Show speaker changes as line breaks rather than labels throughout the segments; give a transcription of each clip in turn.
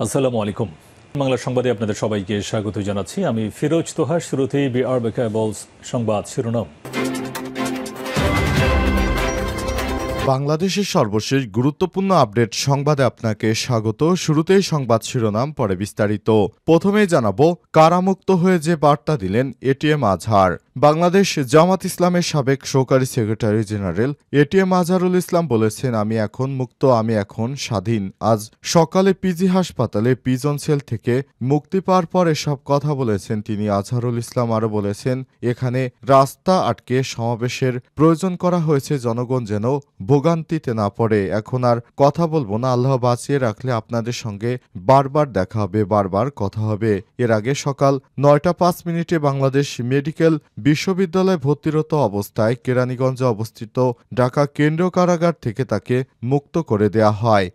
আসসালামু আলাইকুম। বাংলা সংবাদে আপনাদের সবাইকে স্বাগত জানাচ্ছি। আমি ফিরোজ তোহা। শুরুতেই বিআরবি কেবলস সংবাদ শিরোনাম।
বাংলাদেশের সর্বশেষ গুরুত্বপূর্ণ আপডেট সংবাদে আপনাকে স্বাগত। শুরুতেই সংবাদ শিরোনাম, পরে বিস্তারিত। প্রথমেই জানাবো, কারামুক্ত হয়ে যে বার্তা দিলেন এটিএম আজহার। বাংলাদেশ জামাত ইসলামের সাবেক সহকারী secretary general ATM Azharul Islam বলেছেন, আমি এখন মুক্ত, আমি এখন স্বাধীন। আজ সকালে পিজি হাসপাতালে পিজন সেল থেকে মুক্তি পাওয়ার পর এসব কথা বলেছেন তিনি। আজহারুল ইসলাম আরও বলেছেন, এখানে রাস্তা আটকে সমাবেশের প্রয়োজন করা হয়েছে, জনগণ যেন ভোগান্তিতে না পড়ে। এখন আর কথা বলবো না, আল্লাহ বাঁচিয়ে রাখলে আপনাদের সঙ্গে বারবার দেখা হবে, বারবার কথা হবে। এর আগে সকাল ৯টা ৫ মিনিটে বাংলাদেশ মেডিকেল বিশ্ববিদ্যালয়ে ভর্তিরত অবস্থায় কেরানীগঞ্জে অবস্থিত ঢাকা কেন্দ্রীয় কারাগার থেকে তাকে মুক্ত করে দেয়া হয়।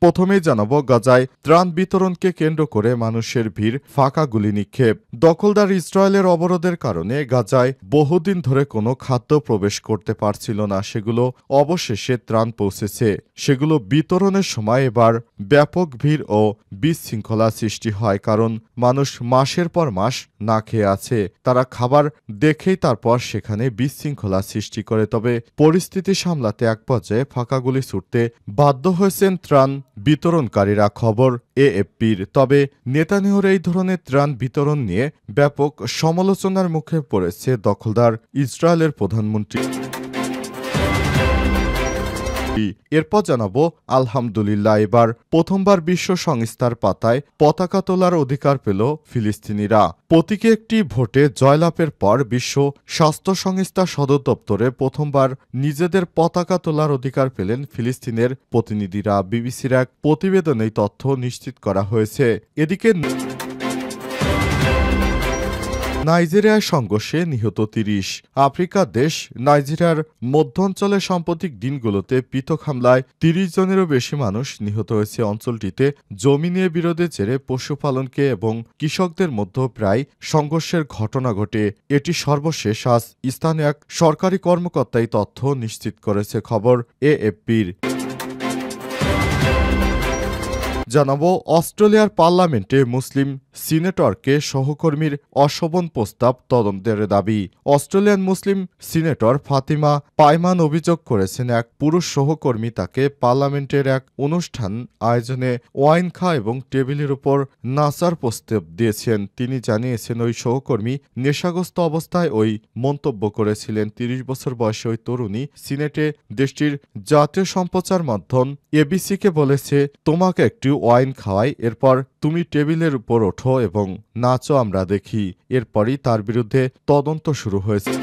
প্রথমেই জানাবো, গাজায় ত্রাণ বিতরণকে কেন্দ্র করে মানুষের ভিড়, ফাঁকা গুলি নিক্ষেপ। দখলদার ইসরায়েলের অবরোধের কারণে গাজায় বহুদিন ধরে কোনো খাদ্য প্রবেশ করতে পারছিল না। সেগুলো অবশেষে ত্রাণ পৌঁছেছে। সেগুলো বিতরণের সময় এবার ব্যাপক ভিড় ও বিশৃঙ্খলা সৃষ্টি হয়, কারণ মানুষ মাসের পর মাস না খেয়ে আছে। তারা খাবার দেখেই তারপর সেখানে বিশৃঙ্খলা সৃষ্টি করে। তবে পরিস্থিতি সামলাতে এক পর্যায়ে ফাঁকা গুলি ছুটতে বাধ্য হয়েছেন ত্রাণ বিতরণকারীরা, খবর এএফপির। তবে নেতানিয়াহুর এই ধরনের ত্রাণ বিতরণ নিয়ে ব্যাপক সমালোচনার মুখে পড়েছে দখলদার ইসরায়েলের প্রধানমন্ত্রী। এরপর জানাবো, আলহামদুলিল্লাহ, এবার প্রথমবার বিশ্ব সংস্থার পাতায় পতাকা তোলার অধিকার পেল ফিলিস্তিনিরা। প্রতীকী একটি ভোটে জয়লাভের পর বিশ্ব স্বাস্থ্য সংস্থা সদর দপ্তরে প্রথমবার নিজেদের পতাকা তোলার অধিকার পেলেন ফিলিস্তিনের প্রতিনিধিরা। বিবিসির এক প্রতিবেদনে তথ্য নিশ্চিত করা হয়েছে। এদিকে নাইজেরিয়ার সংঘর্ষে নিহত ৩০। আফ্রিকার দেশ নাইজেরিয়ার মধ্যাঞ্চলের সাম্প্রতিক দিনগুলোতে পৃথক হামলায় ৩০ জনেরও বেশি মানুষ নিহত হয়েছে। অঞ্চলটিতে জমি নিয়ে বিরোধের জেরে পশুপালনকে এবং কৃষকদের মধ্যে প্রায় সংঘর্ষের ঘটনা ঘটে। এটি সর্বশেষ আজ স্থানীয় এক সরকারি কর্মকর্তাই তথ্য নিশ্চিত করেছে, খবর এএফপির। জানাবো, অস্ট্রেলিয়ার পার্লামেন্টে মুসলিম সিনেটরকে সহকর্মীর অশোভন প্রস্তাব তদন্তের দাবি। অস্ট্রেলিয়ান মুসলিম সিনেটর ফাতিমা পাইমান অভিযোগ করেছেন, এক পুরুষ সহকর্মী তাকে পার্লামেন্টের এক অনুষ্ঠান আয়োজনে ওয়াইন খাওয়া এবং টেবিলের উপর নাচার প্রস্তাব দিয়েছেন। তিনি জানিয়েছেন, ওই সহকর্মী নেশাগ্রস্ত অবস্থায় ওই মন্তব্য করেছিলেন। ৩০ বছর বয়সী ওই তরুণী সিনেটে দেশটির জাতীয় সম্প্রচার মাধ্যম এবিসিকে বলেছে, তোমাকে একটি ওয়াইন খাওয়াই, এরপর তুমি টেবিলের উপর ওঠো এবং নাচো, আমরা দেখি। এরপরই তার বিরুদ্ধে তদন্ত শুরু হয়েছে।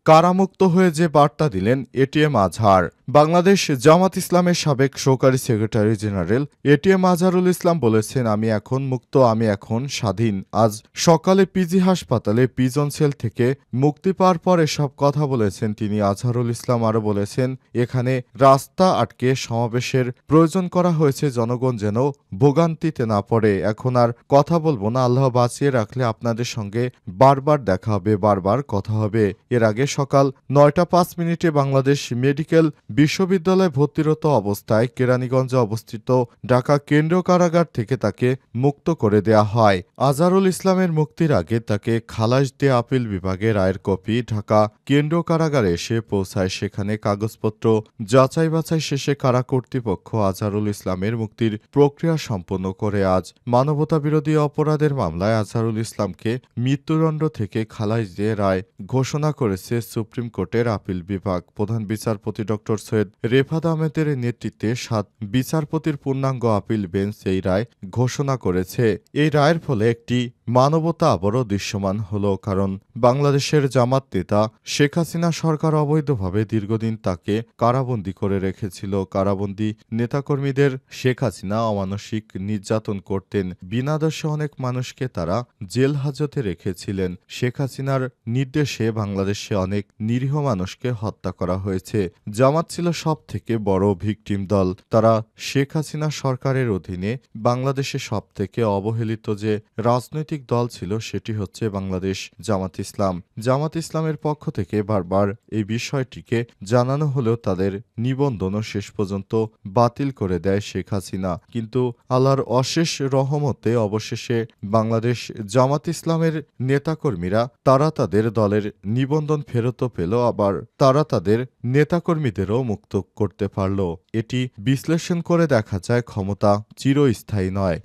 কারামুক্ত হয়ে যে বার্তা দিলেন এটিএম আজহার। বাংলাদেশ জামাত ইসলামের সাবেক সহকারী secretary general ATM Azharul Islam বলেছেন, আমি এখন মুক্ত, আমি এখন স্বাধীন। আজ সকালে পিজি হাসপাতালে পিজন সেল থেকে মুক্তি পাওয়ার পর এসব কথা বলেছেন তিনি। আজহারুল ইসলাম আরও বলেছেন, এখানে রাস্তা আটকে সমাবেশের প্রয়োজন করা হয়েছে, জনগণ যেন ভোগান্তিতে না পড়ে। এখন আর কথা বলবো না, আল্লাহ বাঁচিয়ে রাখলে আপনাদের সঙ্গে বারবার দেখা হবে, বারবার কথা হবে। এর আগে সকাল ৯টা ৫ মিনিটে বাংলাদেশ মেডিকেল বিশ্ববিদ্যালয়ে ভর্তিরত অবস্থায় কেরানীগঞ্জে অবস্থিত ঢাকা কেন্দ্রীয় কারাগার থেকে তাকে মুক্ত করে দেয়া হয়। আজহারুল ইসলামের মুক্তির আগে তাকে খালাস দিয়ে আপিল বিভাগে রায়ের কপি ঢাকা কেন্দ্রীয় কারাগারে এসে পৌঁছায়। সেখানে কাগজপত্র যাচাই বাছাই শেষে কারা কর্তৃপক্ষ আজহারুল ইসলামের মুক্তির প্রক্রিয়া সম্পন্ন করে। আজ মানবতাবিরোধী অপরাধের মামলায় আজহারুল ইসলামকে মৃত্যুদণ্ড থেকে খালাস দিয়ে রায় ঘোষণা করেছে সুপ্রিম কোর্টের আপিল বিভাগ। প্রধান বিচারপতি ড সৈয়দ রেফাত আহমেদের নেতৃত্বে ৭ বিচারপতির পূর্ণাঙ্গ আপিল বেঞ্চ এই রায় ঘোষণা করেছে। এই রায়ের ফলে একটি মানবতা আবারও দৃশ্যমান হল, কারণ বাংলাদেশের জামাত নেতা শেখ হাসিনা সরকার অবৈধভাবে দীর্ঘদিন তাকে কারাবন্দী করে রেখেছিল। কারাবন্দী নেতাকর্মীদের শেখ হাসিনা অমানসিক নির্যাতন করতেন। বিনা দোষে অনেক মানুষকে তারা জেল হাজতে রেখেছিলেন। শেখ হাসিনার নির্দেশে বাংলাদেশে অনেক অনেক নিরীহ মানুষকে হত্যা করা হয়েছে। জামাত ছিল সবথেকে বড় ভিকটিম দল। তারা শেখ হাসিনা সরকারের অধীনে বাংলাদেশে সবথেকে অবহেলিত যে রাজনৈতিক দল ছিল সেটি হচ্ছে বাংলাদেশ জামাত ইসলাম। জামাত ইসলামের পক্ষ থেকে বারবার এই বিষয়টিকে জানানো হলেও তাদের নিবন্ধনও শেষ পর্যন্ত বাতিল করে দেয় শেখ হাসিনা। কিন্তু আল্লাহর অশেষ রহমতে অবশেষে বাংলাদেশ জামাত ইসলামের নেতাকর্মীরা তারা তাদের দলের নিবন্ধন ফেরত পেল, আবার তারা তাদের নেতাকর্মীদেরও মুক্ত করতে পারল। এটি বিশ্লেষণ করে দেখা যায় ক্ষমতা চিরস্থায়ী নয়।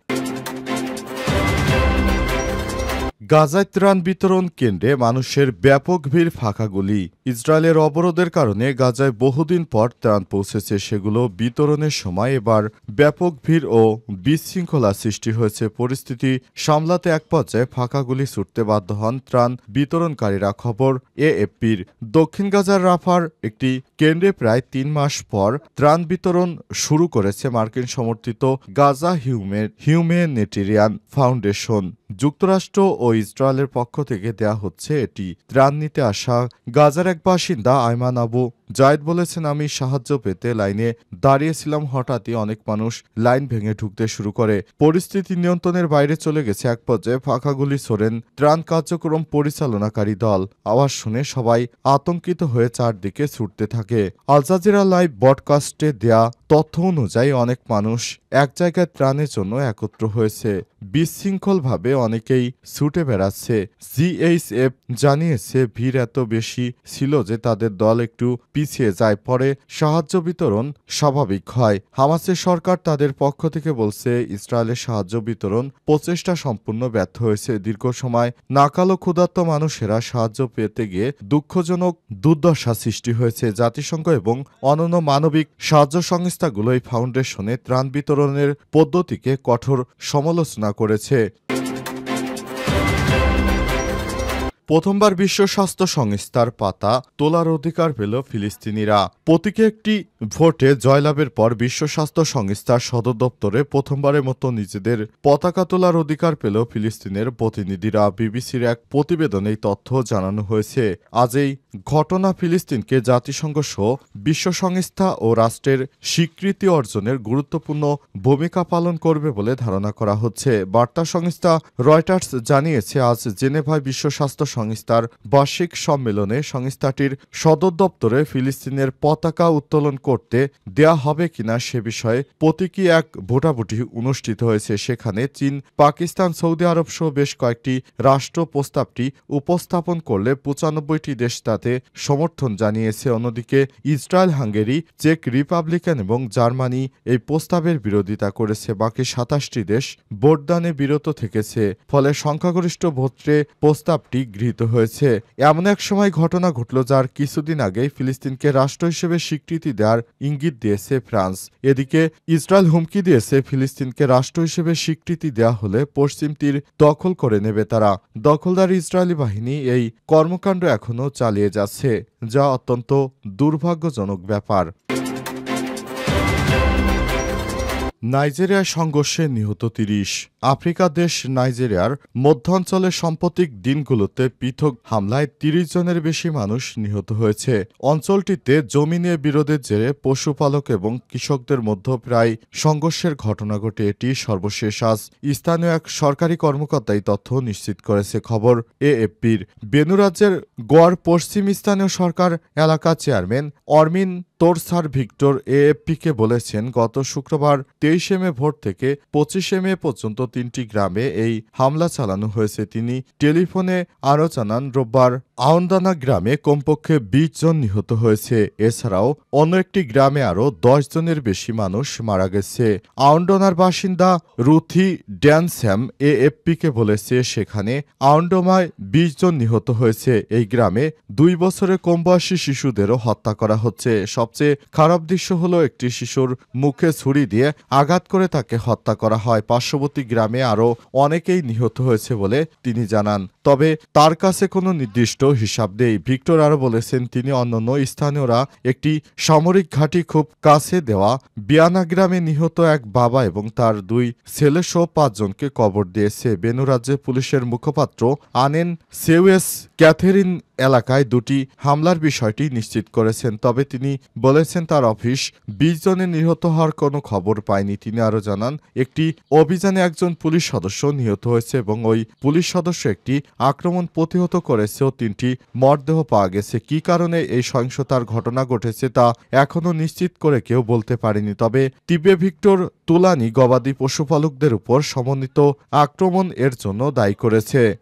গাজায় ত্রাণ বিতরণ কেন্দ্রে মানুষের ব্যাপক ভিড়, ফাঁকা গুলি। ইসরায়েলের অবরোধের কারণে গাজায় বহুদিন পর ত্রাণ পৌঁছেছে, সেগুলো বিতরণের সময় এবার ব্যাপক ভিড় ও বিশৃঙ্খলা সৃষ্টি হয়েছে। পরিস্থিতি সামলাতে এক পর্যায়ে ফাঁকা গুলি ছুটতে বাধ্য হন ত্রাণ বিতরণকারীরা। খবর এএফপির। দক্ষিণ গাজার রাফার একটি কেন্দ্রে প্রায় ৩ মাস পর ত্রাণ বিতরণ শুরু করেছে মার্কিন সমর্থিত গাজা হিউম্যানিটেরিয়ান ফাউন্ডেশন। যুক্তরাষ্ট্র ও ইসরায়েলের পক্ষ থেকে দেয়া হচ্ছে এটি। ত্রাণ নিতে আসা গাজার এক বাসিন্দা আয়মান আবু জায়েদ বলেছেন, আমি সাহায্য পেতে লাইনে দাঁড়িয়েছিলাম, হঠাৎই অনেক মানুষ লাইন ভেঙে ঢুকতে শুরু করে। পরিস্থিতি নিয়ন্ত্রণের বাইরে চলে গেছে। এক পর্যায়ে ফাঁকা গুলি ছোড়েন ত্রাণ কার্যক্রম পরিচালনাকারী দল। আওয়াজ শুনে সবাই আতঙ্কিত হয়ে চারদিকে ছুটতে থাকে। আল জাজিরা লাইভ ব্রডকাস্টে দেয়া তথ্য অনুযায়ী অনেক মানুষ এক জায়গায় ত্রাণের জন্য একত্র হয়েছে। বিশৃঙ্খলভাবে অনেকেই ছুটে বেড়াচ্ছে। জিএইচএফ জানিয়েছে ভিড় এত বেশি ছিল যে তাদের দল একটু পিছিয়ে যায়, পরে সাহায্য বিতরণ স্বাভাবিক হয়। হামাসের সরকার তাদের পক্ষ থেকে বলছে ইসরায়েলের সাহায্য বিতরণ প্রচেষ্টা সম্পূর্ণ ব্যর্থ হয়েছে। দীর্ঘ সময় নাকাল ও ক্ষুধার্ত মানুষেরা সাহায্য পেতে গিয়ে দুঃখজনক দুর্দশা সৃষ্টি হয়েছে। জাতিসংঘ এবং অন্যান্য মানবিক সাহায্য সংস্থাগুলো এই ফাউন্ডেশনে ত্রাণ বিতরণের পদ্ধতিকে কঠোর সমালোচনা করেছে। প্রথমবার বিশ্ব স্বাস্থ্য সংস্থার পাতা তোলার অধিকার পেল ফিলিস্তিনিরা। প্রতীকী একটি ভোটে জয়লাভের পর বিশ্ব স্বাস্থ্য সংস্থার সদর দপ্তরে প্রথমবারের মতো নিজেদের পতাকা তোলার অধিকার পেল ফিলিস্তিনের প্রতিনিধিরা। বিবিসির এক প্রতিবেদনে এই তথ্য জানানো হয়েছে। আজ এই ঘটনা ফিলিস্তিনকে জাতিসংঘ সহ বিশ্ব সংস্থা ও রাষ্ট্রের স্বীকৃতি অর্জনের গুরুত্বপূর্ণ ভূমিকা পালন করবে বলে ধারণা করা হচ্ছে। বার্তা সংস্থা রয়টার্স জানিয়েছে, আজ জেনেভায় বিশ্ব স্বাস্থ্য সংস্থার বার্ষিক সম্মেলনে সংস্থাটির সদর দপ্তরে ফিলিস্তিনের পতাকা উত্তোলন করতে দেয়া হবে কিনা সে বিষয়ে প্রতীকী এক ভোটাভুটি অনুষ্ঠিত হয়েছে। সেখানে চীন, পাকিস্তান, সৌদি আরব সহ বেশ কয়েকটি রাষ্ট্র প্রস্তাবটি উপস্থাপন করলে ৯৫টি দেশ তাতে সমর্থন জানিয়েছে। অন্যদিকে ইসরায়েল, হাঙ্গেরি, চেক রিপাবলিকান এবং জার্মানি এই প্রস্তাবের বিরোধিতা করেছে। বাকি ২৭টি দেশ ভোটদানে বিরত থেকেছে। ফলে সংখ্যাগরিষ্ঠ ভোটে প্রস্তাবটি গৃহীত হয়েছে। এমন এক সময় ঘটনা ঘটল যার কিছুদিন আগেই ফিলিস্তিনকে রাষ্ট্র হিসেবে স্বীকৃতি দেওয়ার ইঙ্গিত দিয়েছে ফ্রান্স। এদিকে ইসরায়েল হুমকি দিয়েছে ফিলিস্তিনকে রাষ্ট্র হিসেবে স্বীকৃতি দেওয়া হলে পশ্চিম তীর দখল করে নেবে তারা। দখলদার ইসরায়েলি বাহিনী এই কর্মকাণ্ড এখনও চালিয়ে যাচ্ছে, যা অত্যন্ত দুর্ভাগ্যজনক ব্যাপার। নাইজেরিয়ার সংঘর্ষে নিহত ৩০। আফ্রিকা দেশ নাইজেরিয়ার মধ্যাঞ্চলের সাম্প্রতিক দিনগুলোতে পৃথক হামলায় ৩০ জনের বেশি মানুষ নিহত হয়েছে। অঞ্চলটিতে জমি নিয়ে বিরোধের জেরে পশুপালক এবং কৃষকদের মধ্যে প্রায় সংঘর্ষের ঘটনা ঘটে। এটি সর্বশেষ আজ স্থানীয় এক সরকারি কর্মকর্তা এই তথ্য নিশ্চিত করেছে। খবর এএফপির। বেনু রাজ্যের গোয়ার পশ্চিম স্থানীয় সরকার এলাকা চেয়ারম্যান অরমিন তোরসার ভিক্টর এএফপিকে বলেছেন, গত শুক্রবার ২৩ মে ভোর থেকে ২৫ মে পর্যন্ত ৩টি গ্রামে এই হামলা চালানো হয়েছে। তিনি টেলিফোনে আরও জানান, রোববার আউন্দানা গ্রামে কমপক্ষে ২০ জন নিহত হয়েছে। এছাড়াও অন্য একটি গ্রামে আরও ১০ জনের বেশি মানুষ মারা গেছে। আউন্ডোনার বাসিন্দা রুথি ড্যানস্যাম এএফপিকে বলেছে, সেখানে আউন্ডোমায় ২০ জন নিহত হয়েছে। এই গ্রামে ২ বছরের কম বয়সী শিশুদেরও হত্যা করা হচ্ছে। সবচেয়ে খারাপ দৃশ্য হলো একটি শিশুর মুখে ছুরি দিয়ে আঘাত করে তাকে হত্যা করা হয়। পার্শ্ববর্তী গ্রামে আরও অনেকেই নিহত হয়েছে বলে তিনি জানান, তবে তার কাছে কোনো নির্দিষ্ট হিসাব নেই। ভিক্টর আরও বলেছেন, তিনি অন্যান্য স্থানীয়রা একটি সামরিক ঘাঁটি খুব কাছে দেওয়া বিয়ানা গ্রামে নিহত এক বাবা এবং তার ২ ছেলেসহ ৫ জনকে কবর দিয়েছে। বেনু রাজ্যে পুলিশের মুখপাত্র আনেন সেউয়েস ক্যাথেরিন এলাকায় দুটি হামলার বিষয়টি নিশ্চিত করেছেন। তবে তিনি বলেছেন তার অফিস ২০ জনের নিহত হওয়ার কোনো খবর পায়নি। তিনি আরও জানান, একটি অভিযানে একজন পুলিশ সদস্য নিহত হয়েছে এবং ওই পুলিশ সদস্য একটি আক্রমণ প্রতিহত করেছে ও ৩টি মরদেহ পাওয়া গেছে। কী কারণে এই সহিংসতার ঘটনা ঘটেছে তা এখনও নিশ্চিত করে কেউ বলতে পারেনি। তবে তিবে ভিক্টর তুলানি গবাদি পশুপালকদের উপর সমন্বিত আক্রমণ এর জন্য দায়ী করেছে।